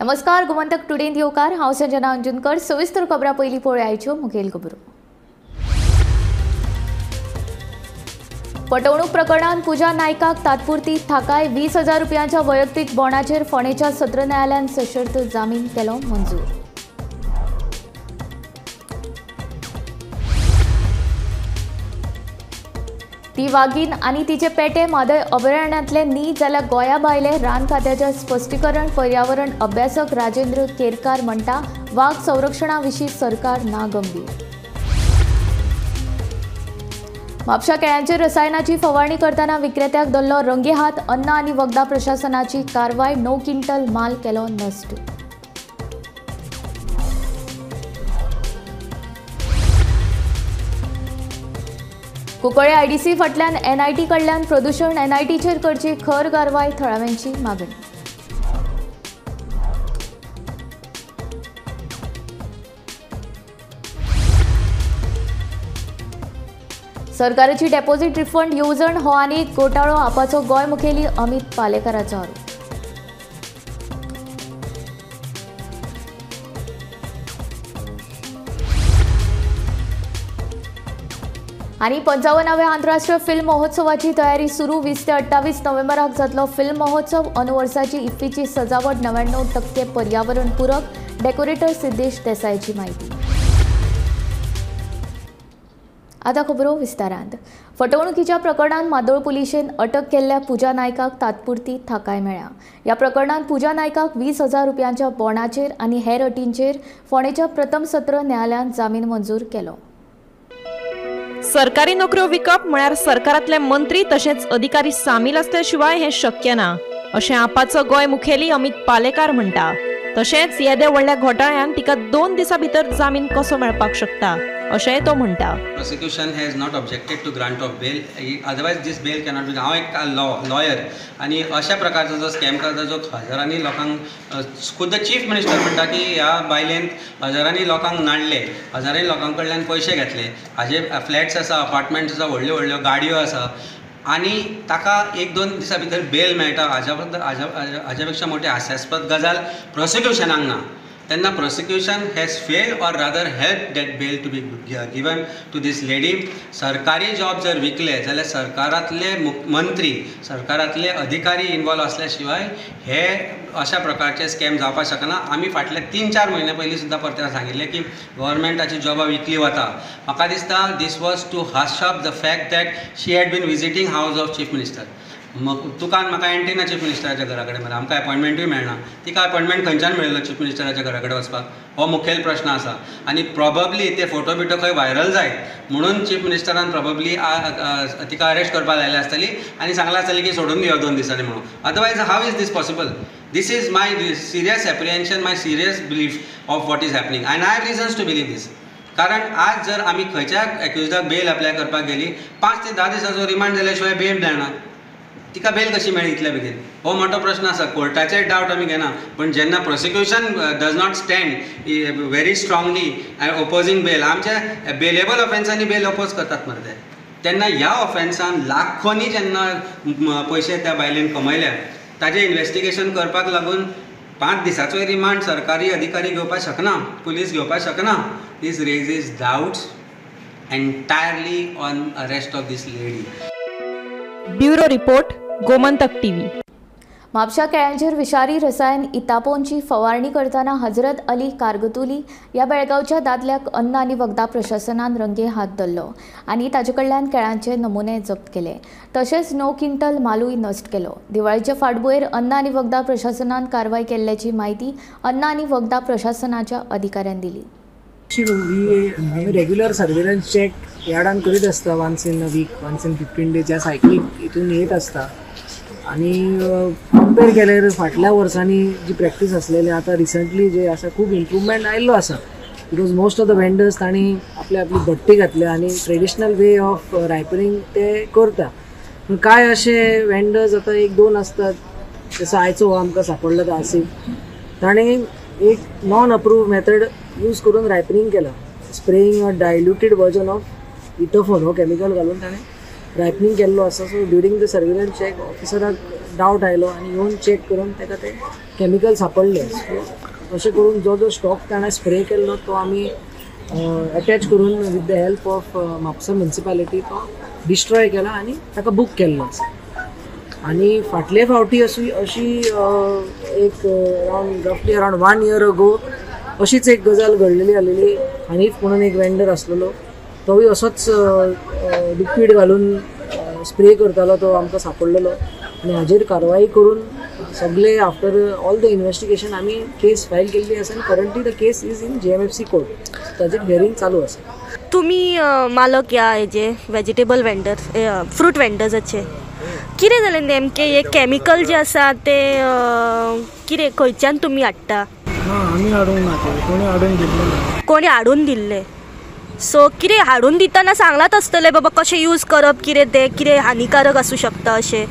नमस्कार, गोमंतक टुडे येवकार हांव संजना अंजुनकर। सविस्तर खबरां पयलीं पळोवया आयच्यो मुखेल खबरो। फटवणूक प्रकरणात पूजा नायकाक तात्पुरती थाकाय 20,000 रुपयांच्या वैयक्तीक बोंडाचेर फोंडेच्या सत्र न्यायालयान सशर्त जामीन केलो मंजूर। ती वागीन आनी तिचे पेटे मादय अभयारण्यांतले न्ही जाल्यार गोंया भायले रान खात्याचे स्पश्टीकरण पर्यावरण अभ्यासक राजेंद्र केरकार म्हणटा, वाघ संरक्षणा विशीं सरकार ना गंभीर। म्हापशा केळ्यांचेर रसायनाची फवारणी करताना विक्रेत्याक धरलो रंगेहात। अन्न आनी वखदां प्रशासनाची कारवाय, 9 क्विंटल माल केलो नश्ट। कुंकळे आयडीसी फाटल्यान एनआयटी कडल्यान प्रदूषण एनआयटीचेर करची खर कारवाय, थळाव्यांची मागणी। सरकाराची डेपॉझिट रिफंड येवजण हो आनी एक घोटाळो आपाचो गोंय मुखेली अमित पालेकराचो आरोप। आनी 55व्या आंतरराष्ट्रीय फिल्म महोत्सवाची तयारी सुरू। 20 ते 28 नोव्हेंबराक जातलो फिल्म महोत्सव। अनुवर्साची इफ्फीची सजावट 99% पर्यावरण पूरक। डेकोरेटर सिद्धेश देसाईची माहिती। आता खबरो विस्तारांत। फटवणुकीच्या प्रकरणात मादोळ पुलिशेन अटक केल्ल्या पूजा नायकाक तात्पुरती थाकाय मेळ्ळ्या। ह्या प्रकरणात पूजा नायकाक 20,000 रुपयांच्या बोंडाचेर आनी हेर अटींचेर फोंडेच्या प्रथम सत्र न्यायालयान जामीन मंजूर केलो। सरकारी नोकऱ्यो विकप म्हळ्यार सरकारांतले मंत्री तशेंच अधिकारी सामील असल्या शिवाय हे शक्य ना, अशें आपाचो गोंय मुखेली अमित पालेकार म्हणटा। तशेंच येदे व्हडल्या घोटाळ्यान तिका 2 दिसां भितर जामीन कसो मेळपाक शकता अशेंय तो म्हणटा। Prosecution has not objected to grant of bail. Otherwise this bail cannot be. हांव एक लॉयर आनी अशा प्रकारचो जो स्कॅम करता, जो हजारांनी लोकांक खुद चीफ मिनिस्टर म्हणटा की ह्या बायलेन हजारांनी लोकांक नाडले, हजारांनी लोकां कडल्यान पयशे घेतले, हाजे फ्लॅट्स आसा, अपार्टमेंट्स आसा, व्हडल्यो व्हडल्यो गाडयो आसा आनी ताका 1-2 दिसां भितर बेल मेळटा। हाज्या पेक्षा मोठी हास्यास्पद गजाल प्रोसिक्युशनाक ना। तेन्ना prosecution has failed or rather helped that bail to be given to this lady. सरकारी जॉब जर विकले जाल्यार सरकारांतले मंत्री, सरकारांतले अधिकारी इन्वॉल्व असल्या शिवाय हे अशा प्रकारचे स्कॅम जावपाक शकना। आमी फाटले 3-4 म्हयने पयलीं सुद्दां परते सांगिल्ले की गव्हर्मेंटाची जॉबां विकली वता। म्हाका दिसता this was to hush up the fact that she had been visiting house of chief minister. तुका म्हाका एंटीना चीफ मिनिस्टराच्या घरा कडेन मरे, आमकां अपॉयंटमेंटूय मेळना। तिका अपॉयंटमेंट खंयच्यान मेळिल्लो चीफ मिनिस्टराच्या घरा कडेन वचपाक? हो मुखेल प्रश्न आसा। आनी प्रॉबब्ली ते फोटो बिटो खंय व्हायरल जायत म्हणून चीफ मिनिस्टरान प्रॉबब्ली तिका अरेस्ट करपाक लायली आसतली आनी सांगलां आसतलें की सोडून दियो 2 दिसांनी म्हणून। Otherwise how is this possible? This is my serious apprehension, my serious belief of what is happening and I have reasons to believe this. कारण आज जर आमी खंयच्या एक्युज्डाक बेल अप्लाय करपाक गेली, 5 ते 10 दिसांचो रिमांड जाल्या शिवाय बेल मेळना। तिका बेल कशी मेळ्ळी इतल्या बेगीन? हो मोठो प्रश्न आसा। कोर्टाचेर डावट आमी घेना, पण जेन्ना prosecution does not stand very strongly opposing bail, आमच्या बेलेबल ऑफेन्सांनी बेल अपोज करतात मरे ते, तेन्ना ह्या ऑफेन्सान लाखोनी जेन्ना पयशे त्या बायलेन कमयल्या, ताजें इन्व्हेस्टिगेशन करपाक लागून 5 दिसाचो रिमांड सरकारी अधिकारी घेवपाक शकना, पुलीस घेवपाक शकना। This raises doubts entirely on arrest of this lady. Bureau report, Gomantak TV. म्हापशा केळ्यांचेर विषारी रसायन इतापोनची फवारणी करताना हजरत अली कारगतुली या बेळगांवच्या दादल्याक अन्न आनी वखदां प्रशासनान रंगे हात धरलो आनी ताचे कडल्यान केळ्यांचे नमुने जप्त केले। तशेंच 9 क्विंटल मालूय नश्ट केलो। दिवाळीच्या फाटभुंयेर अन्न आनी वखदां प्रशासनान कारवाय केल्ल्याची माहिती अन्न आनी वखदां प्रशासनाच्या अधिकाऱ्यान दिली। रेग्युलर सर्वेलन्स चेक यार्डान करीत आसता, once in a week, once in 15 days ह्या सायकलीक हितून येत आसता। आनी कंपेर केल्यार फाटल्या वर्सांनी जी प्रॅक्टीस आसलेली आता रिसंटली जे आसा खूब इम्प्रूवमेंट आयिल्लो आसा। Because most of the vendors तांणी आपली भट्टी घातल्या आनी ट्रेडिशनल वे ऑफ रायपनिंग ते करता। कांय अशे वेंडर्स आतां 1-2 आसतात, जसो आयचो आमकां सापडलो तो आसिफ, ताणें एक नॉन अप्रूव मेथड यूज करून रायपनिंग केला, spraying a diluted version of ethephon हो केमिकल घालून ताणें रायपनींग केल्लो आसा. So during the surveillance check ऑफिसराक डावट आयलो आनी येवन चॅक करून ताका ते कॅमिकल सापडले. सो अशें करून जो जो स्टॉक ताणें स्प्रे केल्लो तो आमी अटॅच करून with the help of Mapusa municipality तो डिस्ट्रॉय केला आनी ताका बूक केल्लो आसा. आनी फाटले फावटी अशी एक रफली अरावंड 1 year ago अशीच एक गजाल घडलेली आलेली. हनीफ म्हणून एक वेंडर आसलेलो, तोय असोच लिक्वीड घालून स्प्रे करतालो, तो आमकां सापडलेलो आनी हाजेर कारवाई करून सगळे आफ्टर ऑल द इन्व्हेस्टिगेशन आमी केस फायल केल्ली आसा आनी currently the case is in JMFC court. ताजेर हियरिंग चालू आसा. तुम्ही मालक या हेजे वेजिटेबल वेंडर फ्रूट वेंडर्साचे कितें जालें नेमकें हे कॅमिकल जे आसा ते कितें खंयच्यान तुमी हाडटा? आमी हाडूंक ना, कोणी हाडून दिल्ले ना. कोणी हाडून दिल्ले. सो कितें हाडून दितना सांगलात आसतलें बाबा कशें यूज करप, कितें तें कितें हानिकारक आसूं शकता अशें?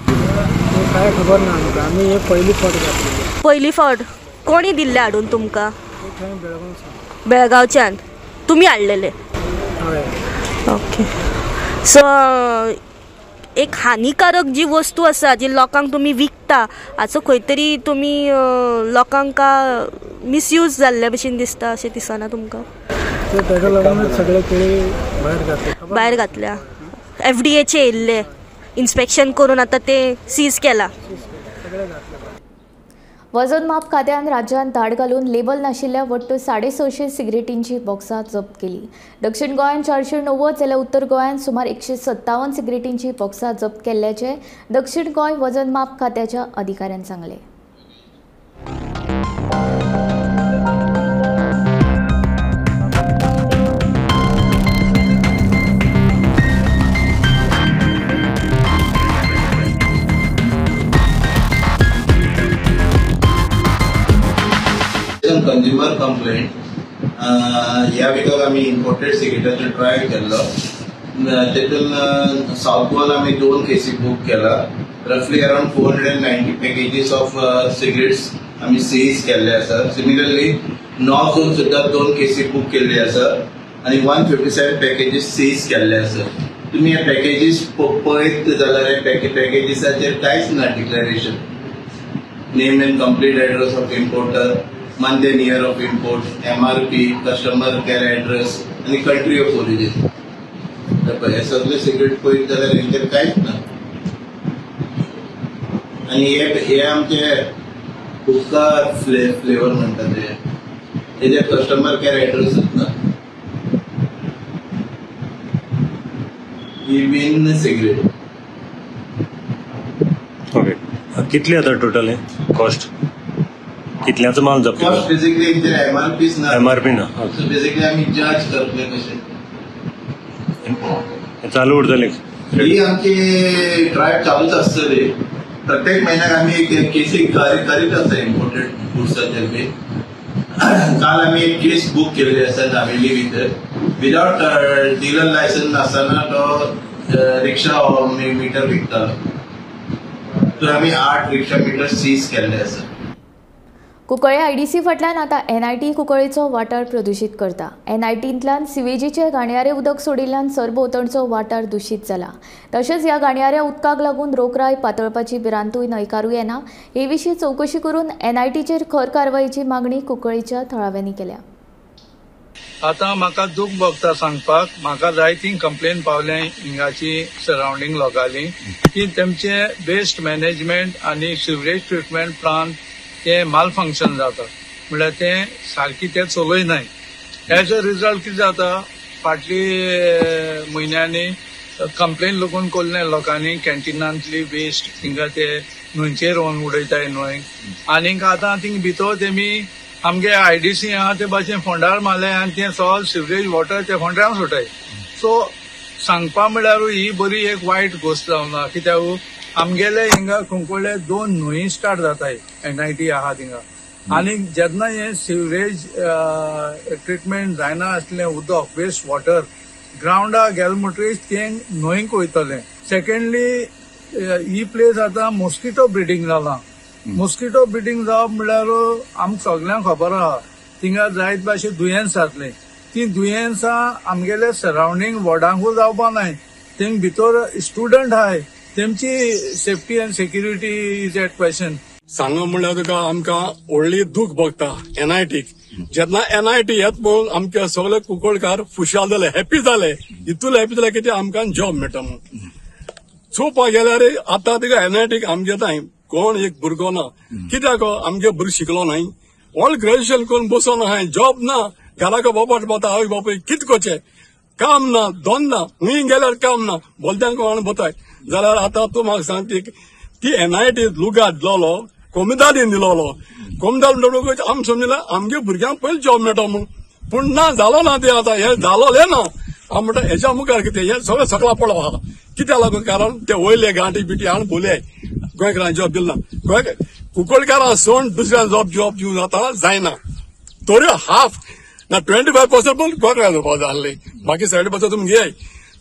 काय खबर ना आमकां. आमी हे पयली फावट घातलेली. पयली फावट कोणी दिल्ले हाडून तुमकां? बेळगांवच्यान तुमी हाडलेले? ओके. सो एक हानिकारक जी वस्तू आसा जी लोकांक तुमी विकता हाचो खंय तरी तुमी लोकांक मिसयूज जाल्ल्या भशेन दिसता अशें दिसना तुमकां? ताका लागूनच सगळे केळी भायर घातल्या. FDAचे येयल्ले इन्स्पेक्शन करून आतां ते सीज केला. वजन माप खात्यान राज्यांत धाड घालून लेबल नाशिल्ल्या वट्ट 650 सिगरेटींची बॉक्सां जप्त केली. दक्षिण गोंयांत 490 जाल्यार उत्तर गोंयांत सुमार 157 सिगरेटींची बॉक्सां जप्त केल्ल्याचे दक्षिण गोंय वजन माप खात्याच्या अधिकाऱ्यान सांगले. कंज्युमर कंप्लेंट ह्या विकाक आमी इम्पोर्टेड सिगरेटाचो ट्रायल केल्लो. तेतून साऊथ गोवान आमी 2 केसी बुक केला. रफली अराउंड 490 पॅकेजीस ऑफ सिगरेट्स आमी सीज केल्ले आसा. सिमिलरली नॉर्थ गोवन सुद्धा 2 केसी बुक केल्ली आसा आनी 157 पॅकेजीस सीज केल्ले आसा. तुम्ही हे पॅकेजीस पळयत जाल्यार हे पॅकेजीसाचेर कांयच ना declaration. Name end complete address of importer, month and year of import, MRP, customer care address आणि country of origin. तर हे सगळे सिगरेट पळयत जाल्यार हेंचेर कांयच ना. आनी हे आमचे उपकार फ्लेवर म्हणटा ते हेजे कस्टमर केअर एड्रेसच ना. Even cigarette. ओके. कितली आता टोटल हे कॉस्ट? कितल्याचो माल जप्त केला? कॉस्ट बेसिकली MRPच ना. MRP ना. सो बेसिकली आमी जज करतले कशें. चालू उरतले. ही आमची ड्रायव्ह चालूच आसतली. प्रत्येक म्हयन्याक आमी एक केसी करीत आसा इम्पोर्टेड गुड्साचेर बी. काल आमी एक केस बुक केल्ली आसा दावेली भितर. विदाउट डीलर लायसन्स नासतना तो रिक्षा मिटर विकतालो. तर आमी 8 रिक्षा मिटर सीज केल्ले आसा. कुंकळे IDC फाटल्यान आतां NIT कुंकळेचो वाठार प्रदूशीत करता. NITंतल्यान सिवेजीचे गाणयारे उदक सोडिल्ल्यान सरभोंवतणचो वाठार दुशीत जाला. तशेंच ह्या गाणयाऱ्या उदकाक लागून रोखराय पातळपाची भिरांतूय न्हयकारूं येना. हे विशीं चवकशी करून NITचेर खर कारवायेची मागणी कुंकळेच्या थळाव्यांनी केल्या. आतां म्हाका दूख भोगता सांगपाक, म्हाका जायती कंप्लेन पावले हिंगाची सरावंडींग लोकांनी की तेमचे वेस्ट मॅनेजमेंट आनी सिवरेज ट्रिटमेंट प्लांट ते माल फंक्शन जाता. म्हळ्यार ते सारकी ते चलयनाय. एज अ रिजल्ट कितें जाता, फाटली म्हयन्यांनी कंप्लेन लागून कोल्ले लोकांनी कॅन्टिनांतली वेस्ट थिंगा ते न्हंयचेर व्हरून उडयताय न्हंय. आनीक आतां थिंग भितर तेमी आमगे IDC आहा ते भाशेन फोंडार मारले आनी ते सॉल सिवरेज वॉटर ते फोंड्यां सोडटाय. सो सांगपा म्हळ्यार ही बरी एक वायट गोश्ट जावना. कित्याक आमगेले हिंगा कुंकळे 2 न्हंय स्टार्ट जाताय NIT आहा थिंगा. आनी जेन्ना हे सिवरेज ट्रिटमेंट जायना आसलें उदक वेस्ट वॉटर ग्राउंडाक गेले म्हणटरीच ते न्हंयक वयतलें. सेकंडली ही प्लेस आतां मॉस्किटो ब्रिडींग जाला. मॉस्किटो ब्रिडींग जावप म्हळ्यार आमकां सगळ्यांक खबर आहा थिंगा जायत भाशेन दुयेंस जातलें. ती दुयेंसां आमगेले सरावंडींग वॉर्डांकूय जावपा नाय थिंग भितर स्टुडंट आहाय तेमची safety and security is at question. सांगो म्हणल्यार तुका आमकां व्हडली दूख भोगता NITक. जेन्ना NIT येत पळोवन आमचे सगळे कुंकळकार खुशाल जाले, हॅपी जाले. इतले हॅपी जाले की आमकां जॉब मेळटा म्हणून. चोवपाक गेल्यार आतां तुका NITक आमचे थंय कोण एक भुरगो ना. कित्याक आमगे भुरगो शिकलो नाय. ऑल ग्रॅज्युएशन करून बसून आहाय, जॉब ना. घराक बापाट बोता आवय बापूय कित कोचे काम ना, दोन ना, हुंय गेल्यार काम ना, बोलत्यान कोण बोताय जाल्यार आतां तूं म्हाका सांग ती NIT लुगार दिलोलो कोमिदादीन दिलोलो. कोमिदाद म्हणटकूच आमी समजलें आमगे भुरग्यांक पयलीं जॉब मेळटा म्हणून. पूण ना जालो ना ते आतां हे जालोले ना. हांव म्हणटा हेच्या मुखार कितें हे सगळें सकला पडलो आहा. कित्याक लागून कारण ते वयले गांठी बिटी हाडून बोले गोंयकारांक जॉब दिलो ना. गोंय कुंकळकारां सोडून दुसऱ्या जॉब दिवं जाता जायना. तरी हाफ ना 25% पण गोंयकारांक जावपाक जाय आसलें. बाकी 70% तुमी घे.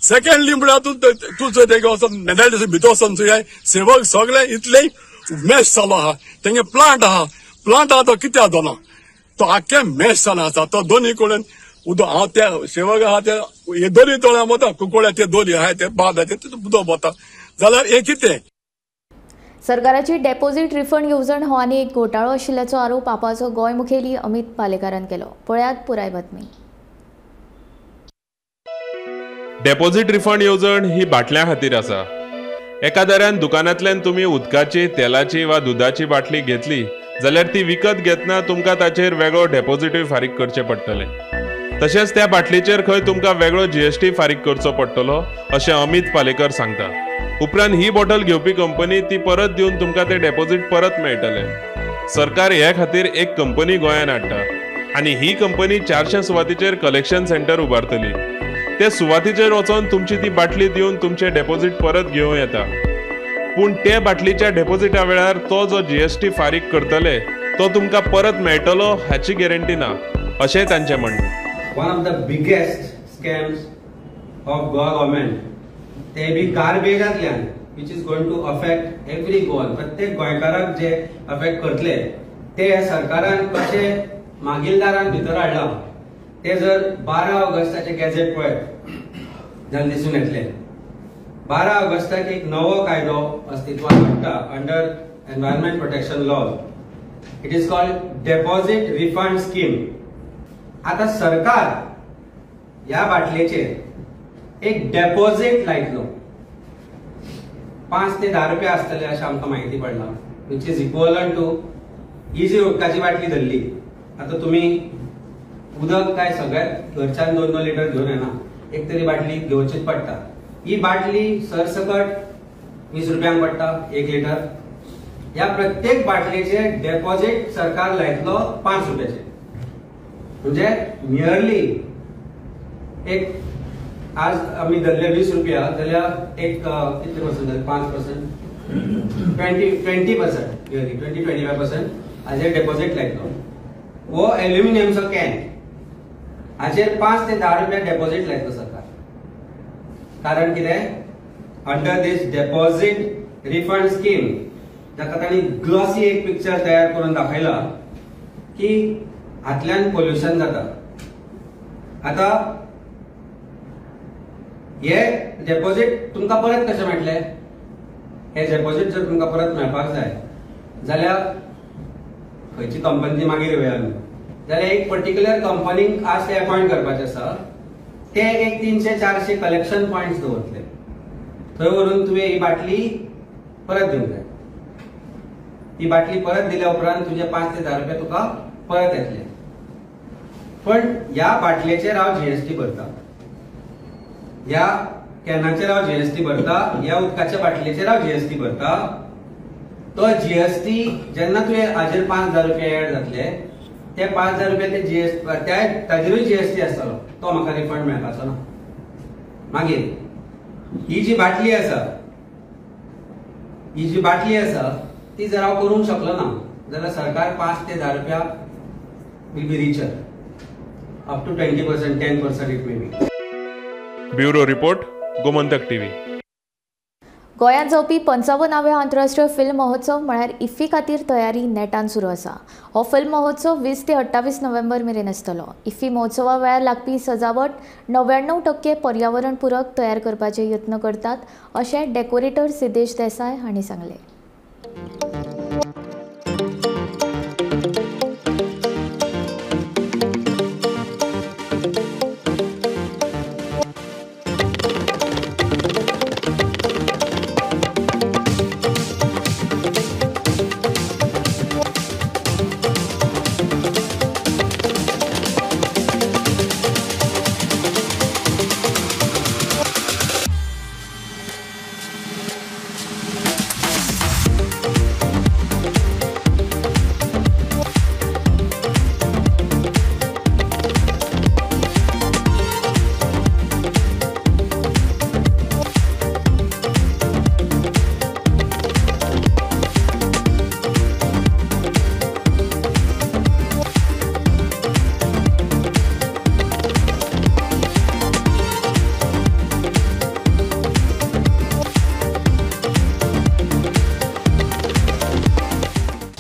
सेकंडली म्हळ्यार तूं तेका वचून मेदाल्टी भितर वचून चोय सेवक सगळे इतले मॅश चालू आहा. तेंगे प्लांट आहा तो कित्याक जाना तो आख्खे मॅश जावन आसा. तो दोनी कडेन उदक हांव त्या सेवक आहा ते हे दोनी तोळ्या वता कुंकळ्या ते दोनी आहाय ते बाद आहाय ते उदक वता जाल्यार हे कितें. सरकाराची डेपॉझिट रिफंड येवजण हो आनी एक घोटाळो आशिल्ल्याचो आरोप आपाचो गोंय मुखेली अमित पालेकारान केलो. पळयात पुराय बातमी. डेपॉझिट रिफंड येवजण ही बाटल्या खातीर आसा. एका दऱ्यान दुकानांतल्यान तुमी उदकाची, तेलाची वा दुधाची बाटली घेतली जाल्यार ती विकत घेतना तुमकां ताचेर वेगळो डेपॉझिटूय फारीक करचें पडटलें. तशेंच त्या बाटलीचेर खंय तुमकां वेगळो GST फारीक करचो पडटलो अशें अमित पालेकर सांगता. उपरांत ही बॉटल घेवपी कंपनी ती परत दिवन तुमकां तें डेपॉझिट परत मेळटलें. सरकार हे खातीर एक कंपनी गोंयांत हाडटा आनी ही कंपनी 400 सुवातीचेर कलेक्शन सेंटर उबारतली. ते सुवातीचेर वचोन तुमची ती बाटली दिवन तुमचें डेपॉझिट परत घेवं येता. पूण ते बाटलीच्या डेपॉझिटा वेळार तो जो GST फारीक करतले तो तुमकां परत मेळटलो हाची गॅरंटी ना अशेंय तांचें म्हणणें. One of the biggest scams of Goa government, ते बी गार्बेजांतल्यान which is going to affect every Goan, प्रत्येक गोंयकाराक जे अफेक्ट करतले ते सरकारान कशे मागीलदारान भितर हाडला ते जर 12 ऑगस्टाचे गॅझेट पळयत जाल्यार दिसून येतले. 12 ऑगस्टाक एक नवो कायदो अस्तित्वात हाडटा under environment protection law. It is called deposit refund scheme. आता सरकार या बाटलेचेर एक डेपॉझिट लायतलो. 5 ते 10 रुपया आसतले अशें आमकां म्हायती पडला. विच इज इक्वलंट टू ही जी उदकाची बाटली धरली. आता तुम्ही उदक काय सगळ्यात घरच्यान 2-2 लिटर घेवन येना. एक तरी बाटली घेवचीच पडटा. ही बाटली सरसकट 20 रुपयांक पडटा 1 लिटर. या प्रत्येक बाटलेचे डेपॉझिट सरकार लायतलो 5 रुपयाचे. म्हणजे नियरली एक आज आम्ही धरले 20 रुपया जाल्यार एक कितले पर्सेंट जाले 5% 20% 20-25% हाजेर डेपॉझिट लायतलो. वो एल्युमिनियमचो कॅन हाजेर 5 ते 10 रुपया डेपॉझिट लायतलो सरकार. कारण कितें अंडर दीस डेपॉझिट रिफंड स्कीम जाका तांणी ग्लॉसी एक पिक्चर तयार करून दाखयला की हातल्यान पोल्युशन जाता. आता हे डेपॉझिट तुमकां परत कशें मेळटले. हे डेपॉझिट जर तुमकां परत मेळपाक जाय जाल्यार खंयची कंपनी मागीर येवया आमी जाल्यार एक पर्टिक्युलर कंपनीक आज ते अपॉइंट करपाचे आसा. ते एक 300-400 कलेक्शन पॉइंट्स दवरतले. थंय व्हरून तुवें ही बाटली परत दिवंक जाय. ही बाटली परत दिल्या उपरांत तुजे 5 ते 10 रुपया तुका परत येतले. पण या बाटलेचेर हांव GST भरता. या कॅनाचेर हांव GST भरता. या उदकाच्या बाटलेचेर हांव GST भरता. तो GST जेन्ना तुवें हाजेर 5,000 रुपया एड जातले ते 5,000 रुपया ते GST ताजेरूय GST आसतलो तो म्हाका रिफंड मेळपाचो ना. मागीर ही जी बाटली आसा ती जर हांव करूंक शकलो ना जाल्यार सरकार 5 ते 10 रुपया will be reached up to 20%, 10% it may be. Bureau report, Gomantak TV. गोंयांत जावपी 55वे आंतरराष्ट्रीय फिल्म महोत्सव म्हळ्यार इफ्फी खातीर तयारी नेटान सुरू आसा. हो फिल्म महोत्सव 20 ते 28 नोव्हेंबर मेरेन आसतलो. इफ्फी महोत्सवा वेळार लागपी सजावट 99% पर्यावरण पूरक तयार करपाचे यत्न करतात अशें डेकोरेटर सिद्धेश देसाय हांणी सांगलें.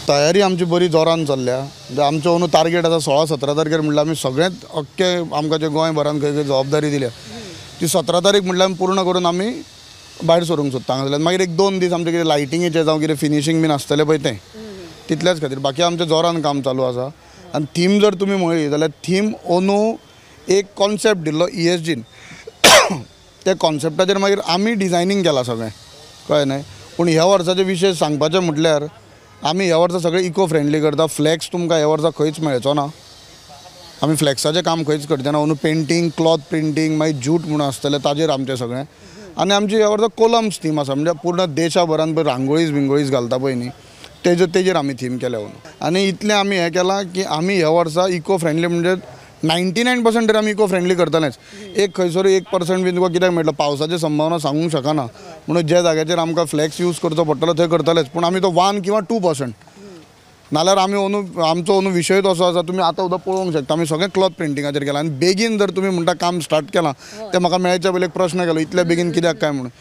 तयारी आमची बरी जोरान चल्ल्या. आमचो अंदू टार्गेट आसा 16-17 तारखेर म्हणल्यार आमी सगळेंच अख्खे आमकां जे गोंयभरान खंय खंय जबाबदारी दिल्या ती 17 तारीख म्हणल्यार पूर्ण करून आमी भायर सरूंक सोदता. हांगा मागीर 1-2 दीस आमचें कितें लायटिंगेचें जावं कितें फिनिशींग बीन आसतलें पळय तें तितल्याच खातीर. बाकी आमचें जोरान काम चालू आसा. आनी थीम जर तुमी म्हणली जाल्यार थीम अंदू एक कॉन्सेप्ट दिल्लो ESGन त्या कॉन्सेप्टाचेर मागीर आमी डिजायनींग केलां सगळें कळ्ळें न्हय. पूण ह्या वर्साचें विशेश सांगपाचें म्हटल्यार आमी ह्या वर्सा सगळें इको फ्रेंडली करता. फ्लॅक्स तुमकां ह्या वर्सा खंयच मेळचो ना. आमी फ्लॅक्साचें काम खंयच करचें ना. अंदू पेंटींग, क्लॉथ प्रिंटींग, मागीर जूट म्हणून आसतलें ताजेर आमचें सगळें. आनी आमची ह्या वर्सा कोलम्स थीम आसा म्हणजे पूर्ण देशाभरान पळय रांगोळीज बिंगोळीज घालता पळय न्ही तेजेर आमी थीम केल्या. आनी इतलें आमी हें केलां की आमी ह्या वर्सा इको फ्रेंडली म्हणजे 99% आमी इको फ्रेंडली करतलेच. एक खंयसरूय 1% बीन तुका कित्याक मेळटलो पावसाची संभावना सांगूंक शकना म्हणून ज्या जाग्याचेर आमकां फ्लॅक्स यूज करचो पडटलो थंय करतलेच. पूण आमी तो 1 किंवा 2% नाल्यार आमी आमचो अंदू विशय तसो आसा. तुमी आतां सुद्दां पळोवंक शकता आमी सगळें क्लॉथ प्रिंटिंगाचेर केलां. आनी बेगीन जर तुमी म्हणटा काम स्टार्ट केलां तें म्हाका मेळच्या पयलीं एक प्रश्न केलो इतल्या बेगीन कित्याक काय म्हणून.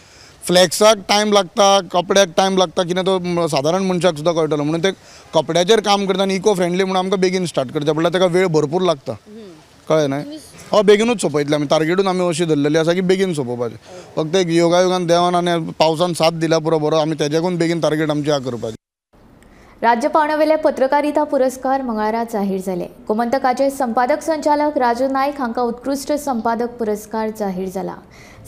फ्लॅक्साक टायम लागता, कपड्याक टायम लागता कितें तो सादारण मनशाक सुद्दां कळटलो म्हणून ते कपड्याचेर काम करता आनी इको फ्रेंडली म्हणून आमकां बेगीन स्टार्ट करचें पडटा. ताका वेळ भरपूर लागता कळ्ळें न्हय. हो बेगीनूच सोंपयतले आमी टार्गेटून आमी अशी धरलेली आसा की बेगीन सोंपोवपाचें. फक्त एक योगायोगान देवान आनी पावसान साथ दिल्या पुरो बरो आमी तेज्याकून बेगीन टार्गेट आमची ह्या करपाची. राज्य पावण्यावेले पत्रकारिता पुरस्कार मंगळारा जाहीर जाले. गोमंतकाचे संपादक संचालक राजू नायक हांकां उत्कृश्ट संपादक पुरस्कार जाहीर जाला.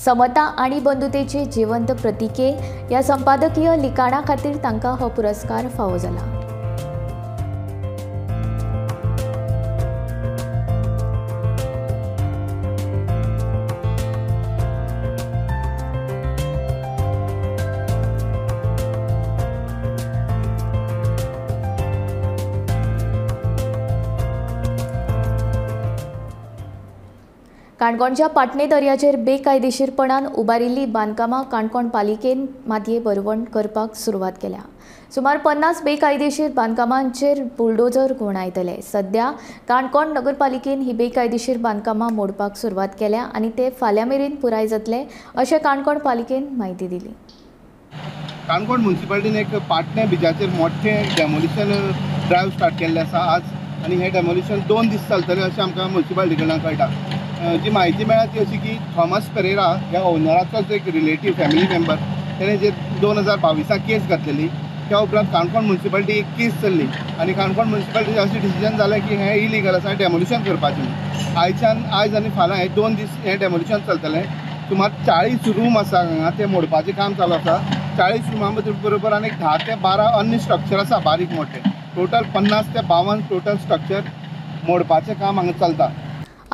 समता आणि बंधुतेची जिवंत प्रतीके ह्या संपादकीय लिखाणा खातीर तांकां हो पुरस्कार फावो जाला. काणकोणच्या पाटणे दर्याचेर बेकायदेशीरपणान उबारिल्ली बांदकामां काणकोण पालिकेन मातये भरवण करपाक सुरवात केल्या. सुमार 50 बेकायदेशीर बांदकामांचेर बुलडोजर घुवणायतले. सध्या काणकोण नगरपालिकेन ही बेकायदेशीर बांदकामां मोडपाक सुरवात केल्या आनी ते फाल्यां मेरेन पुराय जातले अशें काणकोण पालिकेन म्हायती दिली. काणकोण म्युनिसिपालिटीन एक पाटणे बिचाचेर मोठें डेमोलिशन ड्रायव्ह स्टार्ट केल्लें आसा आज आनी हें डेमोलिशन 2 दीस चलतलें अशें आमकां म्युनिसिपालिटी कडल्यान कळटा. जी म्हायती मेळ्ळा ती अशी की थॉमस पेरेरा ह्या ओनराचोच एक रिलेटीव फॅमिली मेंबर तेणें जे 2022 केस घातलेली त्या उपरांत काणकोण म्युनिसिपालिटी एक केस चल्ली आनी काणकोण म्युनिसिपालिटीचें अशें डिसिजन जालें की हें इलिगल आसा डेमोलिशन करपाचें. आयज आनी फाल्यां हे 2 दीस हें डेमोलिशन चलतलें. सुमार 40 रूम आसा हांगा ते मोडपाचें काम चालू आसा. 40 रुमां बरोबर आनी 10 ते 12 अन्य स्ट्रक्चर आसा बारीक मोठे. टोटल 50 ते 52 टोटल स्ट्रक्चर मोडपाचें काम हांगा चलता.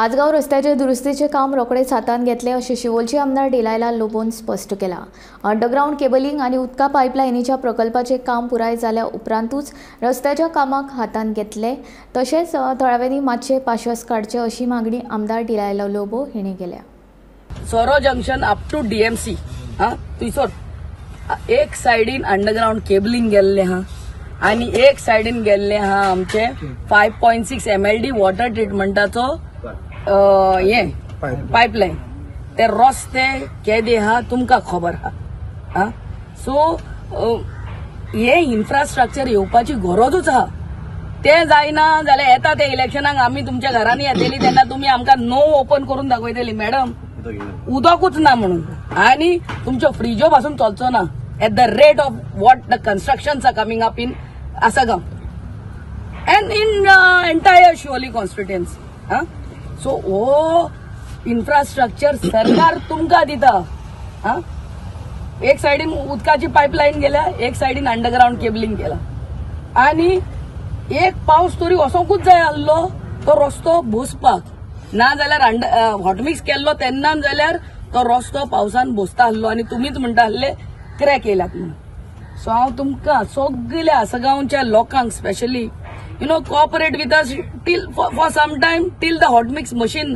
आजगाव रस्त्याचे दुरुस्तीचे काम रोखडेच हातान घेतले अशें शिवोलचे आमदार डिलायलाल लोबोन स्पश्ट केला. अंडरग्राउंड केबलिंग आनी उदका पायपलायनीच्या प्रकल्पाचे काम पुराय जाल्या उपरांतूच रस्त्याच्या कामाक हातान घेतले. तशेंच थळाव्यांनी मातशे पाश्वास काडचे अशी मागणी आमदार डिलायलाल लोबो हिणें केल्या. सोरो जंक्शन अप टू DMC थंयसर एक सायडीन अंडरग्राउंड केबलिंग गेल्ले हा आनी एक सायडीन गेल्ले हा आमचे 5.6 MLD वॉटर ट्रिटमेंटाचो पायपलायन. ते रस्ते केदे हा तुमकां खबर हा. सो हे इन्फ्रास्ट्रक्चर येवपाची गरजूच आहा. ते जायना जाल्यार येता ते इलेक्शनाक आमी तुमच्या घरांनी येतली तेन्ना तुमी आमकां नो ओपन करून दाखयतली मॅडम उदकूच ना म्हणून, आनी तुमच्यो फ्रिजो पासून चलचो ना at the rate of what the constructions are coming up in Assagao and in entire Siolim constituency. So हो इन्फ्रास्ट्रक्चर सरकार तुमकां दिता. एक सायडीन उदकाची पायपलायन गेल्या, एक सायडीन अंडरग्राउंड केबलिंग केला, आनी एक पावस तरी वसोंकूच जाय आसलो तो रस्तो भोसपाक, ना जाल्यार हॉटमिक्स केल्लो तेन्ना जाल्यार तो रस्तो पावसान भोसता आसलो आनी तुमीच म्हणटा आसले क्रॅक येयल्यात म्हणून. सो हांव तुमकां सगळ्या आसगांवच्या लोकांक specially cooperate with us till for some time till the hot mix machine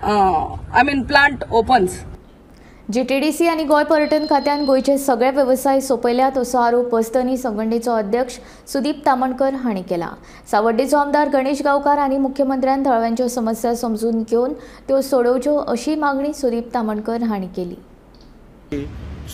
plant opens. GTDC आणि गोय पर्यटन खात्यान गोयचे सगळे व्यवसाय सोपयल्यात असो आरोप बस्तनी संघटनेचो अध्यक्ष सुदीप तामणकर हांणी केला. सावड्डेचो आमदार गणेश गांवकार आनी मुख्यमंत्र्यान थळाव्यांच्यो समस्या समजून घेवन त्यो सोडोवच्यो अशी मागणी सुदीप तामणकर हांणी केली.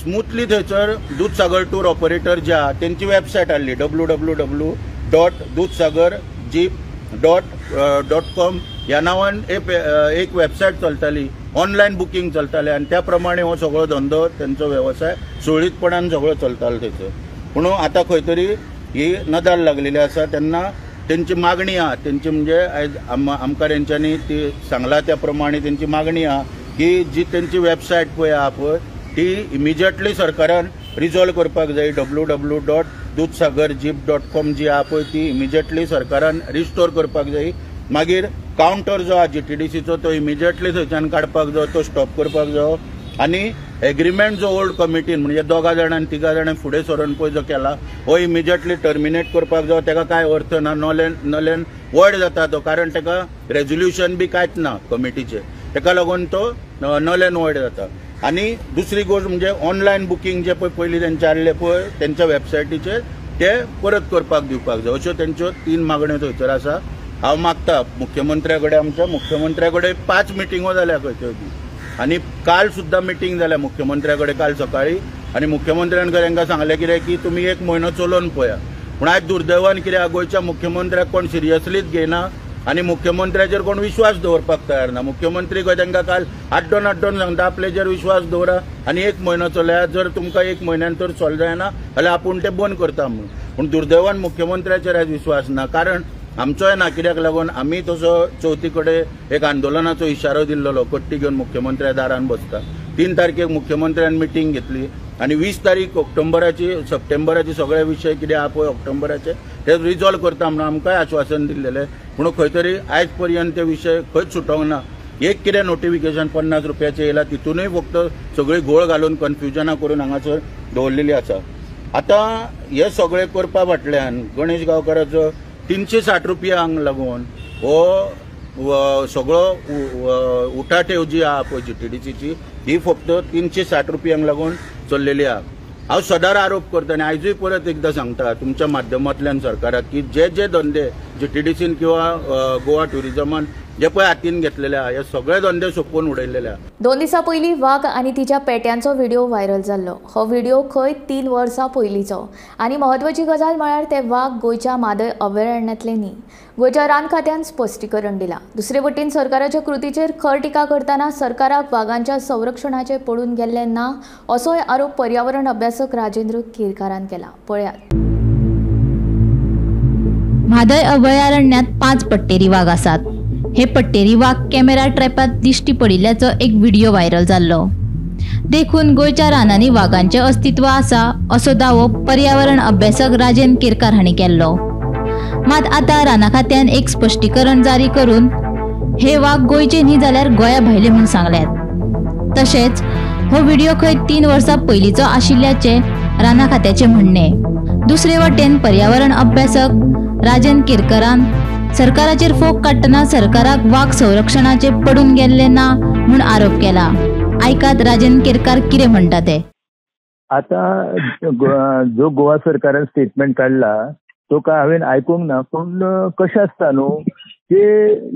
स्मूथली थंयसर दूधसागर टूर ऑपरेटर जे आहा तेंची वेबसायट आहली www.दूधसागरजीप.com ह्या नांवान एक वेबसायट चलताली, ऑनलायन बुकींग चलतालें आनी त्या प्रमाणे हो सगळो धंदो तेंचो वेवसाय सुरळीतपणान सगळो चलतालो थंयसर. पूण आतां खंय तरी ही नदाल लागलेली आसा तेन्ना तेंची मागणी आहा, तेंची म्हणजे आयज आमकां तेंच्यांनी ती सांगला त्या प्रमाणे तेंची मागणी आहा की जी तेंची वेबसायट पळय आहा पळय ती इमिजिएटली सरकारान रिजॉल्व करपाक जाय. www.दूधसागरजीप.com जी आहा पळय ती इमिजिएटली सरकारान रिस्टोर करपाक जाय. मागीर कावंटर जो आहा जीटीडीसीचो तो इमिजिएटली थंयच्यान काडपाक जाय, तो स्टॉप करपाक जाय. आनी एग्रीमेंट जो ओल्ड कमिटीन म्हणजे 2 जाणां 3 जाणां फुडें सरून पळय जो केला हो इमिजिएटली टर्मिनेट करपाक जाय. तेका कांय अर्थ ना, नल्यान वॉयड जाता तो, कारण तेका रेजोल्युशन बी कांयच ना कमिटीचे, तेका लागून तो नल्यान वॉयड जाता. आनी दुसरी गोष्ट म्हणजे ऑनलायन बुकींग जे पळय पयलीं तेंचे हाडले पळय तेंच्या वेबसायटीचेर ते परत करपाक दिवपाक जाय. अश्यो तेंच्यो 3 मागण्यो थंयसर आसा. हांव मागता मुख्यमंत्र्या कडेन, आमच्या मुख्यमंत्र्या कडेन 5 मिटिंगो जाल्या खंय तरी, आनी काल सुद्दां मिटींग जाल्या मुख्यमंत्र्या कडेन काल सकाळी, आनी मुख्यमंत्र्यान तांकां सांगलें कितें की तुमी 1 म्हयनो चलोवन पळया. पूण आयज दुर्दैवान कितें गोंयच्या मुख्यमंत्र्याक कोण सिरियसलीच घेयना आनी मुख्यमंत्र्याचेर कोण विश्वास दवरपाक तयार ना. मुख्यमंत्री खंय तांकां काल आड्डोन सांगता आपल्याचेर विश्वास दवरा आनी 1 म्हयनो चलया, जर तुमकां 1 म्हयन्यान तर चल जायना जाल्यार आपूण तें बंद करता म्हणून. पूण दुर्दैवान मुख्यमंत्र्याचेर आयज विश्वास ना, कारण आमचोय ना. कित्याक लागून आमी तसो चवथी कडेन एक आंदोलनाचो इशारो दिल्लो, कट्टी घेवन मुख्यमंत्र्या दारान बसता. 3 तारखेक मुख्यमंत्र्यान मिटींग घेतली आनी 20 तारीख सप्टेंबराची सगळे विशय कितें आहा पळय ऑक्टोबराचे ते रिजॉल्व करता म्हणून आमकांय आश्वासन दिल्लेलें. पूण खंय तरी आयज पर्यंत ते विशय खंयच सुटोंक ना. एक कितें नोटिफिकेशन 50 रुपयाचें येयला, तितूनय फक्त सगळी घोळ घालून कन्फ्युजनां करून हांगासर दवरलेली आसा. आतां हे सगळें करपा फाटल्यान गणेश गांवकाराचो 360 रुपयांक लागून हो सगळो उठाठेव जी आहा पळय जीटीडीसीची ही फक्त 360 रुपयांक लागून चल्लेली आहा. हांव सदांच आरोप करता आनी आयजूय परत एकदां सांगता तुमच्या माध्यमांतल्यान सरकाराक की जे धंदे जीटीडीसीन किंवा गोवा टुरिजमान जे पळय हातीन घेतलेले आहा हे सगळे धंदे सोंपोवन उडयलेले आहा. 2 दिसां पयलीं वाघ आनी तिच्या पेट्यांचो व्हिडिओ व्हायरल जाल्लो. हो व्हिडिओ खंय 3 वर्सां पयलींचो आनी म्हत्वाची गजाल म्हळ्यार ते वाघ गोंयच्या मादय अभयारण्यांतले न्ही. गोंयच्या रान खात्यान स्पश्टीकरण दिलां. दुसरे वटेन सरकाराच्या कृतीचेर खर टिका करतना सरकाराक वाघांच्या संरक्षणाचे पडून गेल्ले ना असोय आरोप पर्यावरण अभ्यासक राजेंद्र केरकारान केला. पळयात. म्हादय अभयारण्यात 5 पट्टेरी वाघ आसात. हे पट्टेरी वाघ कॅमेरा ट्रॅपात दिश्टी पडिल्ल्याचो एक व्हिडिओ व्हायरल जाल्लो. देखून गोंयच्या रानांनी वाघांचे अस्तित्व आसा असो दावो पर्यावरण अभ्यासक राजेंद्र केरकार हांणी केल्लो. मात आतां राना खात्यान एक स्पश्टीकरण जारी करून हे वाघ गोंयचे न्ही जाल्यार गोंया भायले म्हूण सांगल्यात. तशेंच हो व्हिडिओ खंय 3 वर्सां पयलींचो आशिल्ल्याचे राना खात्याचे म्हणणे. दुसरे वटेन पर्यावरण अभ्यासक राजेंद्र केरकारान सरकाराचेर फोग काडटना सरकाराक वाघ संरक्षणाचे पडून गेल्ले ना म्हूण आरोप केला. आयकात राजेंद्र केरकार कितें म्हणटा ते. आता जो गोवा सरकारान स्टेटमेंट काढला तो काय हांवें आयकूंक ना, पूण कशें आसता न्हू की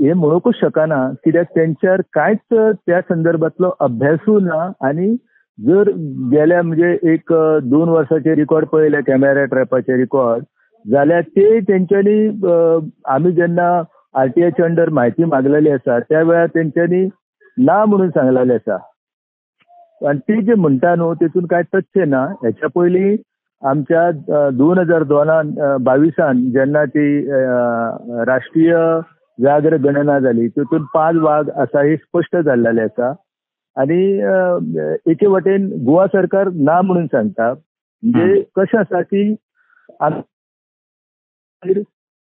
हे म्हणूंकूच शकना कित्याक तेंच्यार कांयच त्या संदर्भातलो अभ्यासूय ना आनी जर गेल्या म्हणजे एक 2 वर्साचे रिकॉर्ड पळयले कॅमेरा ट्रॅपाचे रिकॉर्ड जाल्यार ते तेंच्यांनी आमी जेन्ना RTIच्या अंडर म्हायती मागलेली आसा त्या वेळार तेंच्यांनी ना म्हणून सांगलेलें आसा आनी ती जे म्हणटा न्हू तेतून कांय तथ्य ना. हेच्या पयलीं आमच्या 2022 जेन्ना ती राष्ट्रीय व्याघ्र गणना जाली तेतून 5 वाघ आसा हे स्पश्ट जाल्लेले आसा आनी एके वटेन गोवा सरकार ना म्हणून सांगता. म्हणजे कशें आसा की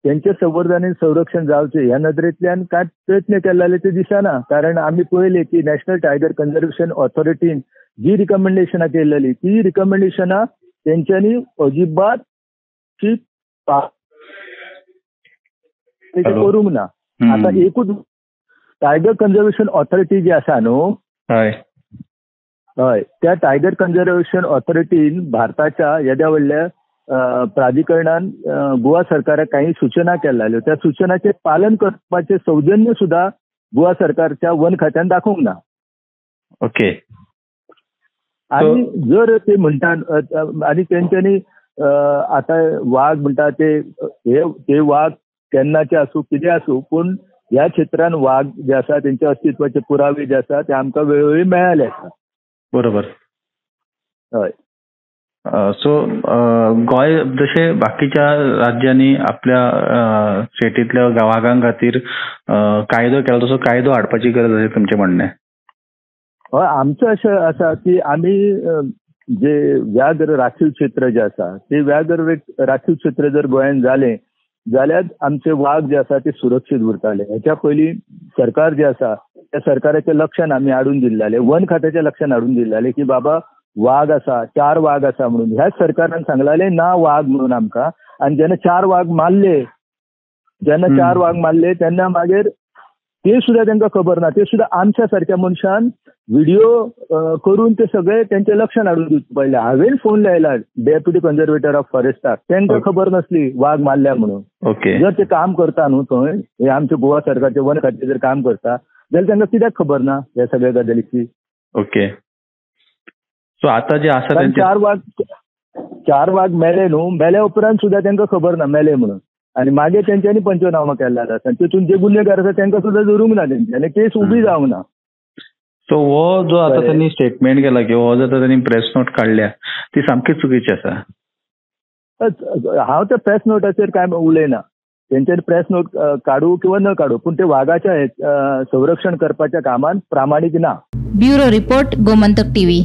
त्यांचे संवर्धन आणि संरक्षण जावचे ह्या नदरेंतल्यान कांय प्रयत्न केल्ले ते दिसना. कारण आमी पळयले की नॅशनल टायगर कन्झर्वेशन ऑथॉरिटीन जी रिकमेंडेशनां केल्ली ती रिकमेंडेशनां तेंच्यांनी अजिबात करूंक ना. आता एकूच टायगर कन्झर्वेशन ऑथॉरिटी जी आसा न्हू हय त्या टायगर कन्झर्वेशन ऑथॉरिटीन भारताच्या येद्या व्हडल्या प्राधिकरणान गोवा सरकाराक काही सूचना केल्ल्यो त्या सूचनांचे पालन करपाचे सौजन्य सुद्धा गोवा सरकारच्या वन खात्यान दाखोवंक ना. ओके. आणि जर ते म्हणटात आणि तेंच्यांनी आता वाघ म्हणटा ते वाघ केन्नाचे आसूं कितें आसूं पूण ह्या क्षेत्रान वाघ जे आसा तेंच्या अस्तित्वाचे पुरावे जे आसा ते आमकां वेळोवेळी मेळ्ळेले आसा. बरोबर. हय. सो गोंय जशे बाकीच्या राज्यांनी आपल्या स्टेटीतल्या वाघां खातीर कायदो केला तसो कायदो हाडपाची गरज आसा तुमचें म्हणणें? हय आमचें अशें आसा की आमी जे व्याघ्र राखीव क्षेत्र जे आसा ते व्याघ्र राखीव क्षेत्र जर गोंयांत जालें जाल्यार आमचे वाघ जे आसा ते सुरक्षीत उरताले. हेच्या पयलीं सरकार जे आसा त्या सरकाराच्या लक्षान आमी हाडून दिल्ले वन खात्याच्या लक्षान हाडून दिल्ले की बाबा वाघ आसा 4 वाघ आसा म्हणून. ह्याच सरकारान सांगलेले ना वाघ म्हणून आमकां. आनी जेन्ना 4 वाघ मारले तेन्ना मागीर ते सुद्धा तांकां खबर ना. ते सुद्धा आमच्या सारक्या मनशान व्हिडिओ करून ते सगळे त्यांच्या लक्षान हाडून दिवचे पडले. हांवें फोन लायला डेप्युटी कन्झर्वेटर ऑफ फॉरेस्टाक तांकां खबर नासली वाघ मारल्या म्हणून. जर ते काम करता न्हू थंय हे आमच्या गोवा सरकारचे वन खाते जर काम करता जाल्यार तांकां कित्याक खबर ना ह्या सगळ्या गजालीची. ओके. सो आता जे आसा 4 वाघ मेले न्हू मेल्या उपरांत सुद्धा तांकां खबर ना मेले म्हणून. आणि मागे तेंच्यांनी पंचनामा केला आसा तेतून जे गुन्हेगार आसा तांकां सुद्धा धरूंक ना तेंच्यांनी केस उबी जावंक ना. सो हो जो आता त्यांनी स्टेटमेंट केला किंवा हो जो त्यांनी प्रेस नोट काढल्या ती सामकी चुकीची आसा. हांव त्या प्रेस नोटाचेर कांय उलयना. तेंच्यांनी प्रेस नोट काडू किंवा न काडू पूण ते वाघाच्या संरक्षण करपाच्या कामान प्रामाणीक ना. Bureau report Gomantak TV.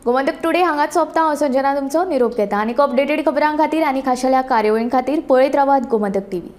Gomantak today हांगाच सोंपता. हांव संजना तुमचो निरोप घेता. आनीक अपडेटेड खबरां खातीर आनी खाशेल्या कार्यावळीं खातीर पळयत रावात गोमंतक टीव्ही.